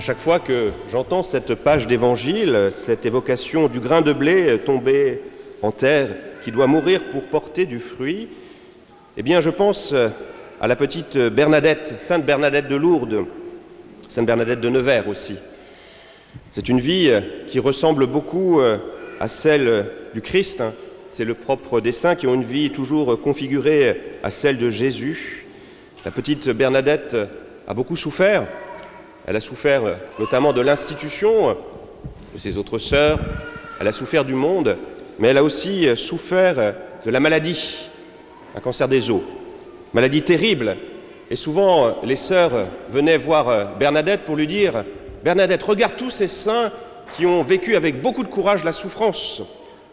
chaque fois que j'entends cette page d'évangile, cette évocation du grain de blé tombé en terre qui doit mourir pour porter du fruit, eh bien je pense à la petite Bernadette, Sainte Bernadette de Lourdes, Sainte Bernadette de Nevers aussi. C'est une vie qui ressemble beaucoup à celle du Christ. C'est le propre des saints qui ont une vie toujours configurée à celle de Jésus. La petite Bernadette a beaucoup souffert. Elle a souffert notamment de l'institution, de ses autres sœurs. Elle a souffert du monde, mais elle a aussi souffert de la maladie, un cancer des os. Maladie terrible. Et souvent, les sœurs venaient voir Bernadette pour lui dire « Bernadette, regarde tous ces saints qui ont vécu avec beaucoup de courage la souffrance,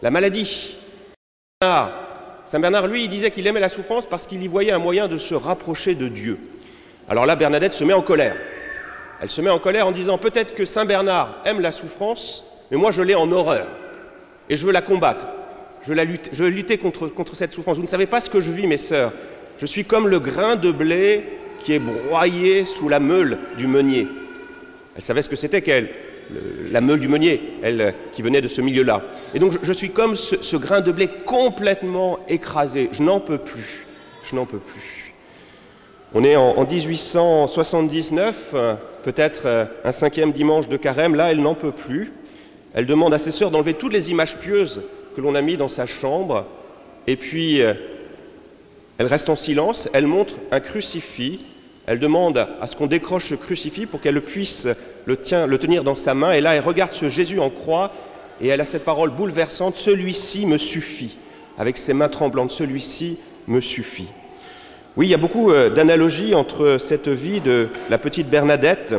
la maladie. » Saint Bernard, lui, il disait qu'il aimait la souffrance parce qu'il y voyait un moyen de se rapprocher de Dieu. Alors là, Bernadette se met en colère. Elle se met en colère en disant « Peut-être que Saint Bernard aime la souffrance, mais moi je l'ai en horreur. Et je veux la combattre. Je veux lutter contre cette souffrance. Vous ne savez pas ce que je vis, mes sœurs. Je suis comme le grain de blé qui est broyé sous la meule du meunier. » Elle savait ce que c'était qu'elle, la meule du meunier, elle qui venait de ce milieu-là. Et donc je suis comme ce grain de blé complètement écrasé. Je n'en peux plus. Je n'en peux plus. On est en 1879, peut-être un 5e dimanche de carême. Là, elle n'en peut plus. Elle demande à ses sœurs d'enlever toutes les images pieuses que l'on a mises dans sa chambre. Et puis, elle reste en silence. Elle montre un crucifix. Elle demande à ce qu'on décroche ce crucifix pour qu'elle puisse le tenir dans sa main. Et là, elle regarde ce Jésus en croix et elle a cette parole bouleversante « Celui-ci me suffit ». Avec ses mains tremblantes, « Celui-ci me suffit ». Oui, il y a beaucoup d'analogies entre cette vie de la petite Bernadette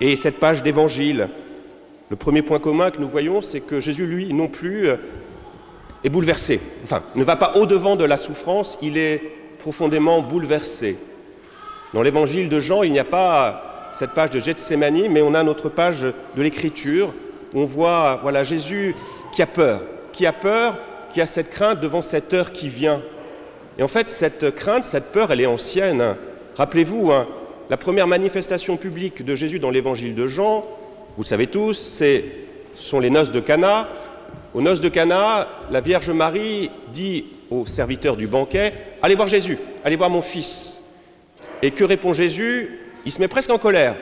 et cette page d'évangile. Le premier point commun que nous voyons, c'est que Jésus, lui, non plus, est bouleversé. Enfin, ne va pas au-devant de la souffrance, il est profondément bouleversé. Dans l'évangile de Jean, il n'y a pas cette page de Gethsémani, mais on a notre page de l'Écriture où on voit voilà, Jésus qui a peur, qui a cette crainte devant cette heure qui vient. Et en fait, cette crainte, cette peur, elle est ancienne. Rappelez-vous, la première manifestation publique de Jésus dans l'évangile de Jean, vous le savez tous, ce sont les noces de Cana. Aux noces de Cana, la Vierge Marie dit aux serviteurs du banquet « Allez voir Jésus, allez voir mon fils ». Et que répond Jésus? Il se met presque en colère.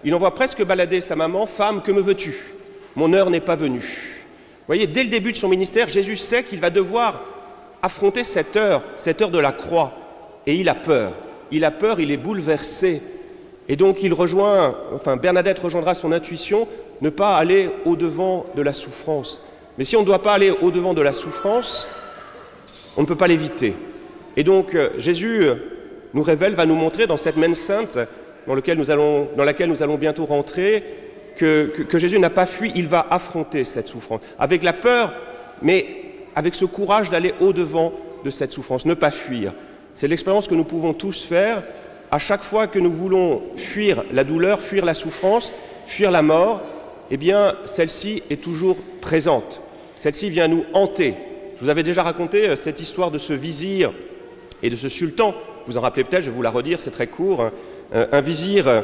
Il envoie presque balader sa maman. « Femme, que me veux-tu? Mon heure n'est pas venue. » Vous voyez, dès le début de son ministère, Jésus sait qu'il va devoir affronter cette heure de la croix. Et il a peur. Il a peur, il est bouleversé. Et donc Bernadette rejoindra son intuition, ne pas aller au-devant de la souffrance. Mais si on ne doit pas aller au-devant de la souffrance, on ne peut pas l'éviter. Et donc Jésus nous révèle, va nous montrer dans cette Messe Sainte dans laquelle nous allons bientôt rentrer, que Jésus n'a pas fui, il va affronter cette souffrance. Avec la peur, mais avec ce courage d'aller au-devant de cette souffrance, ne pas fuir. C'est l'expérience que nous pouvons tous faire à chaque fois que nous voulons fuir la douleur, fuir la souffrance, fuir la mort, eh bien, celle-ci est toujours présente. Celle-ci vient nous hanter. Je vous avais déjà raconté cette histoire de ce vizir et de ce sultan. Vous en rappelez peut-être, je vais vous la redire, c'est très court. Un vizir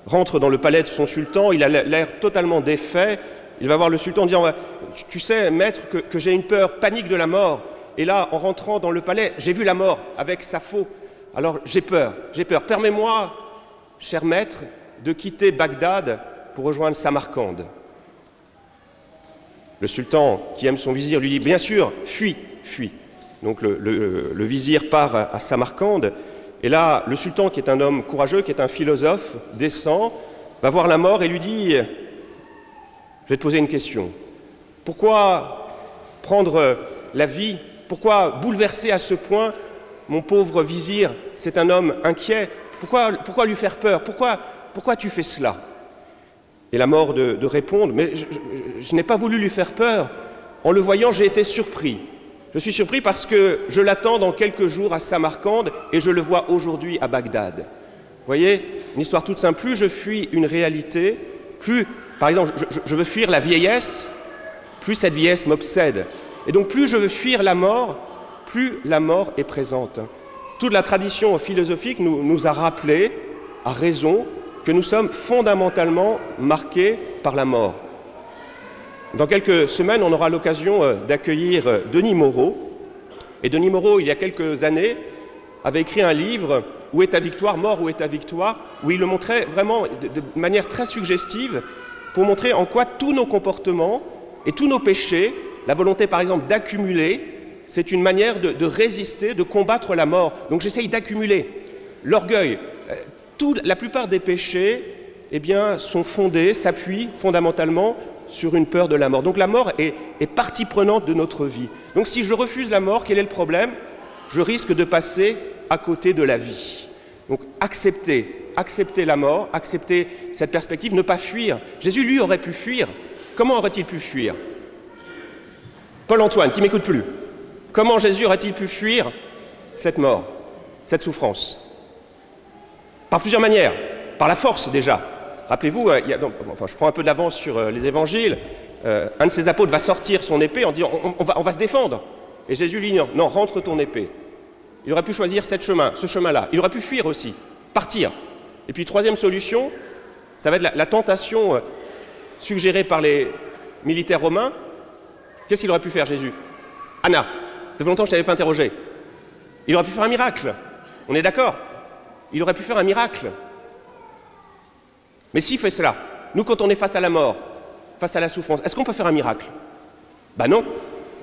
rentre dans le palais de son sultan, il a l'air totalement défait. Il va voir le sultan en disant « Tu sais, maître, que j'ai une peur panique de la mort. Et là, en rentrant dans le palais, j'ai vu la mort avec sa faux. Alors j'ai peur. Permets-moi, cher maître, de quitter Bagdad pour rejoindre Samarcande. » Le sultan, qui aime son vizir, lui dit « Bien sûr, fuis. » Donc le vizir part à Samarcande. Et là, le sultan, qui est un homme courageux, qui est un philosophe, descend, va voir la mort et lui dit « Je vais te poser une question. Pourquoi prendre la vie? Pourquoi bouleverser à ce point mon pauvre vizir? C'est un homme inquiet. Pourquoi lui faire peur? Pourquoi tu fais cela ?» Et la mort de répondre « Mais je n'ai pas voulu lui faire peur. En le voyant, j'ai été surpris. Je suis surpris parce que je l'attends dans quelques jours à Samarcande et je le vois aujourd'hui à Bagdad. » Vous voyez, une histoire toute simple. Plus je fuis une réalité, plus, par exemple, je veux fuir la vieillesse, plus cette vieillesse m'obsède. Et donc plus je veux fuir la mort, plus la mort est présente. Toute la tradition philosophique nous a rappelé, à raison, que nous sommes fondamentalement marqués par la mort. Dans quelques semaines, on aura l'occasion d'accueillir Denis Moreau. Et Denis Moreau, il y a quelques années, avait écrit un livre « Où est ta victoire ? Mort, où est ta victoire ?» où il le montrait vraiment de manière très suggestive pour montrer en quoi tous nos comportements et tous nos péchés, la volonté par exemple d'accumuler, c'est une manière de résister, de combattre la mort. Donc j'essaye d'accumuler. L'orgueil, la plupart des péchés eh bien, sont fondés, s'appuient fondamentalement sur une peur de la mort. Donc la mort est partie prenante de notre vie. Donc si je refuse la mort, quel est le problème? Je risque de passer à côté de la vie. Donc accepter la mort, accepter cette perspective, ne pas fuir. Jésus, lui, aurait pu fuir. Comment aurait-il pu fuir? Paul-Antoine, qui m'écoute plus. Comment Jésus aurait-il pu fuir cette mort, cette souffrance? Par plusieurs manières. Par la force, déjà. Rappelez-vous, je prends un peu d'avance sur les évangiles, un de ses apôtres va sortir son épée en disant on va se défendre. Et Jésus lui dit non, rentre ton épée. Il aurait pu choisir ce chemin-là. Il aurait pu fuir aussi, partir. Et puis troisième solution, ça va être la tentation suggérée par les militaires romains. Qu'est-ce qu'il aurait pu faire Jésus? Anna, ça fait longtemps que je ne t'avais pas interrogé. Il aurait pu faire un miracle. On est d'accord? Il aurait pu faire un miracle. Mais s'il fait cela, nous quand on est face à la mort, face à la souffrance, est-ce qu'on peut faire un miracle? Ben non.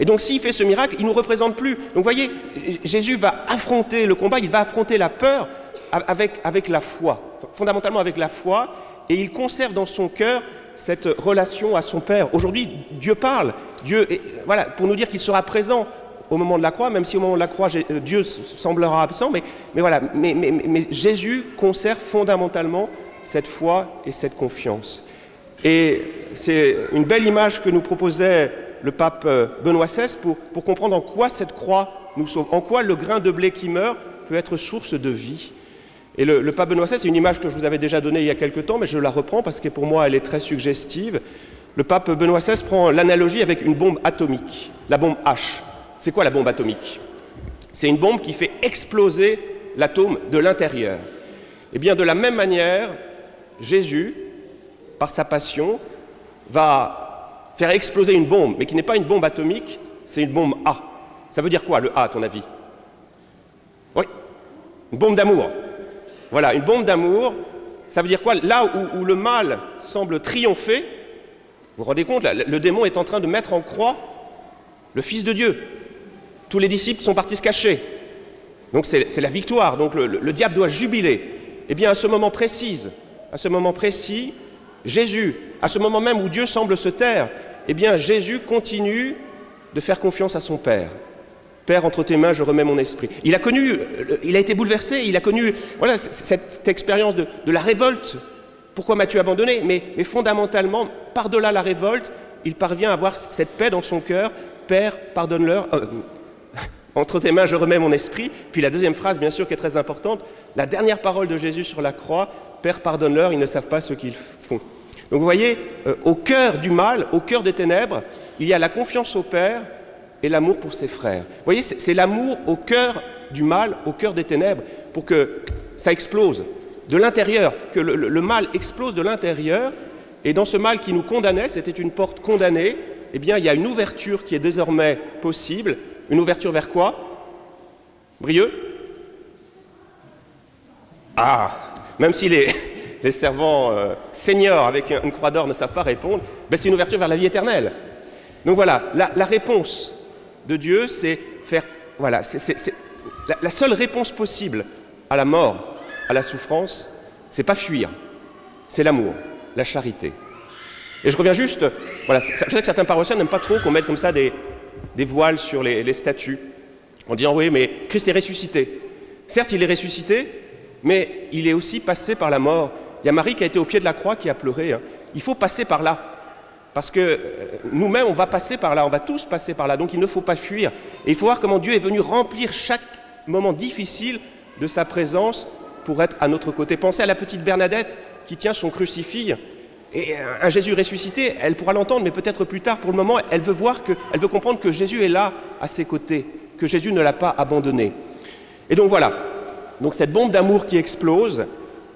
Et donc s'il fait ce miracle, il ne nous représente plus. Donc vous voyez, Jésus va affronter le combat, il va affronter la peur avec la foi, fondamentalement avec la foi, et il conserve dans son cœur cette relation à son Père. Aujourd'hui, Dieu parle, voilà, pour nous dire qu'il sera présent au moment de la croix, même si au moment de la croix, Dieu semblera absent, mais Jésus conserve fondamentalement cette foi et cette confiance. Et c'est une belle image que nous proposait le pape Benoît XVI pour comprendre en quoi cette croix nous sauve, en quoi le grain de blé qui meurt peut être source de vie. Et le pape Benoît XVI, c'est une image que je vous avais déjà donnée il y a quelque temps, mais je la reprends parce que pour moi elle est très suggestive. Le pape Benoît XVI prend l'analogie avec une bombe atomique, la bombe H. C'est quoi la bombe atomique? C'est une bombe qui fait exploser l'atome de l'intérieur. Et bien de la même manière, Jésus, par sa passion, va faire exploser une bombe, mais qui n'est pas une bombe atomique, c'est une bombe A. Ça veut dire quoi, le A, à ton avis? Oui, une bombe d'amour. Voilà, une bombe d'amour, ça veut dire quoi? Là où le mal semble triompher, vous vous rendez compte, là, le démon est en train de mettre en croix le Fils de Dieu. Tous les disciples sont partis se cacher. Donc c'est la victoire, donc le diable doit jubiler. Eh bien, à ce moment précis, Jésus, à ce moment même où Dieu semble se taire, eh bien, Jésus continue de faire confiance à son Père. Père, entre tes mains, je remets mon esprit. Il a été bouleversé, il a connu voilà, cette expérience de la révolte. Pourquoi m'as-tu abandonné? Mais fondamentalement, par-delà la révolte, il parvient à avoir cette paix dans son cœur. Père, pardonne-leur. Entre tes mains, je remets mon esprit. Puis la deuxième phrase, bien sûr, qui est très importante, la dernière parole de Jésus sur la croix, Père, pardonne-leur, ils ne savent pas ce qu'ils font. Donc vous voyez, au cœur du mal, au cœur des ténèbres, il y a la confiance au Père et l'amour pour ses frères. Vous voyez, c'est l'amour au cœur du mal, au cœur des ténèbres, pour que ça explose de l'intérieur, que le mal explose de l'intérieur. Et dans ce mal qui nous condamnait, c'était une porte condamnée, eh bien, il y a une ouverture qui est désormais possible. Une ouverture vers quoi? Brieux? Ah, même si les servants seniors avec une croix d'or ne savent pas répondre, ben c'est une ouverture vers la vie éternelle. Donc voilà, la réponse de Dieu, c'est faire... Voilà, c'est la seule réponse possible à la mort, à la souffrance, c'est pas fuir, c'est l'amour, la charité. Et je reviens juste... Voilà, je sais que certains paroissiens n'aiment pas trop qu'on mette comme ça des voiles sur les statues, en disant oui, mais Christ est ressuscité. Certes, il est ressuscité, mais il est aussi passé par la mort. Il y a Marie qui a été au pied de la croix, qui a pleuré. Hein. Il faut passer par là, parce que nous-mêmes, on va passer par là, on va tous passer par là, donc il ne faut pas fuir. Et il faut voir comment Dieu est venu remplir chaque moment difficile de sa présence pour être à notre côté. Pensez à la petite Bernadette qui tient son crucifix. Et un Jésus ressuscité, elle pourra l'entendre, mais peut-être plus tard. Pour le moment, elle veut comprendre que Jésus est là, à ses côtés, que Jésus ne l'a pas abandonné. Et donc voilà, donc cette bombe d'amour qui explose,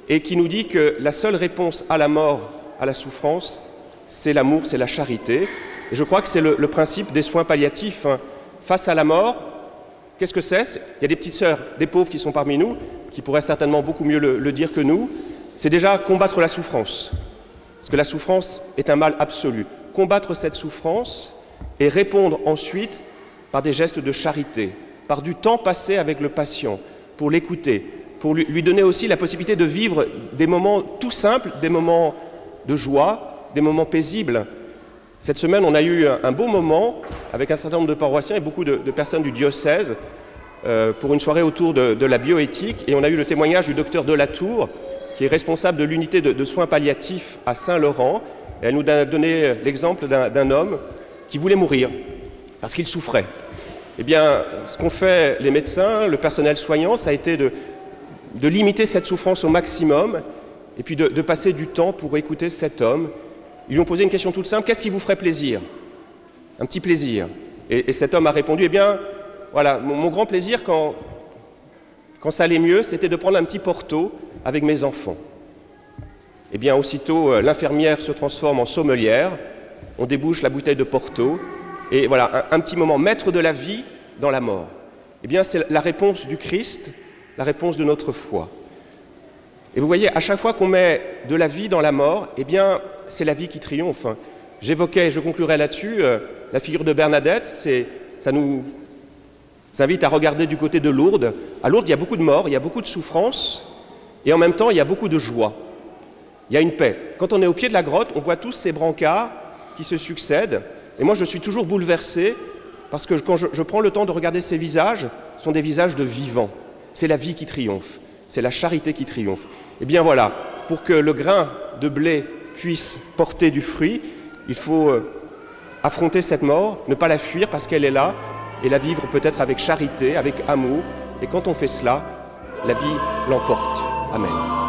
et qui nous dit que la seule réponse à la mort, à la souffrance, c'est l'amour, c'est la charité. Et je crois que c'est le principe des soins palliatifs. Face à la mort, qu'est-ce que c'est? Il y a des petites sœurs, des pauvres qui sont parmi nous, qui pourraient certainement beaucoup mieux le dire que nous. C'est déjà combattre la souffrance, parce que la souffrance est un mal absolu. Combattre cette souffrance et répondre ensuite par des gestes de charité, par du temps passé avec le patient, pour l'écouter, pour lui donner aussi la possibilité de vivre des moments tout simples, des moments de joie, des moments paisibles. Cette semaine, on a eu un beau moment avec un certain nombre de paroissiens et beaucoup de personnes du diocèse pour une soirée autour de la bioéthique, et on a eu le témoignage du docteur Delatour, qui est responsable de l'unité de soins palliatifs à Saint-Laurent. Elle nous a donné l'exemple d'un homme qui voulait mourir parce qu'il souffrait. Eh bien, ce qu'ont fait les médecins, le personnel soignant, ça a été de limiter cette souffrance au maximum et puis de passer du temps pour écouter cet homme. Ils lui ont posé une question toute simple: qu'est-ce qui vous ferait plaisir? Un petit plaisir. Et cet homme a répondu: eh bien, voilà, mon grand plaisir quand ça allait mieux, c'était de prendre un petit porto avec mes enfants. Eh bien, aussitôt, l'infirmière se transforme en sommelière, on débouche la bouteille de Porto, et voilà, un petit moment, maître de la vie dans la mort. Eh bien, c'est la réponse du Christ, la réponse de notre foi. Et vous voyez, à chaque fois qu'on met de la vie dans la mort, eh bien, c'est la vie qui triomphe. J'évoquais, je conclurai là-dessus, la figure de Bernadette, ça nous invite à regarder du côté de Lourdes. À Lourdes, il y a beaucoup de morts, il y a beaucoup de souffrances, et en même temps, il y a beaucoup de joie. Il y a une paix. Quand on est au pied de la grotte, on voit tous ces brancards qui se succèdent. Et moi, je suis toujours bouleversé parce que quand je prends le temps de regarder ces visages, ce sont des visages de vivants. C'est la vie qui triomphe. C'est la charité qui triomphe. Et bien voilà, pour que le grain de blé puisse porter du fruit, il faut affronter cette mort, ne pas la fuir parce qu'elle est là, et la vivre peut-être avec charité, avec amour. Et quand on fait cela, la vie l'emporte. Amen.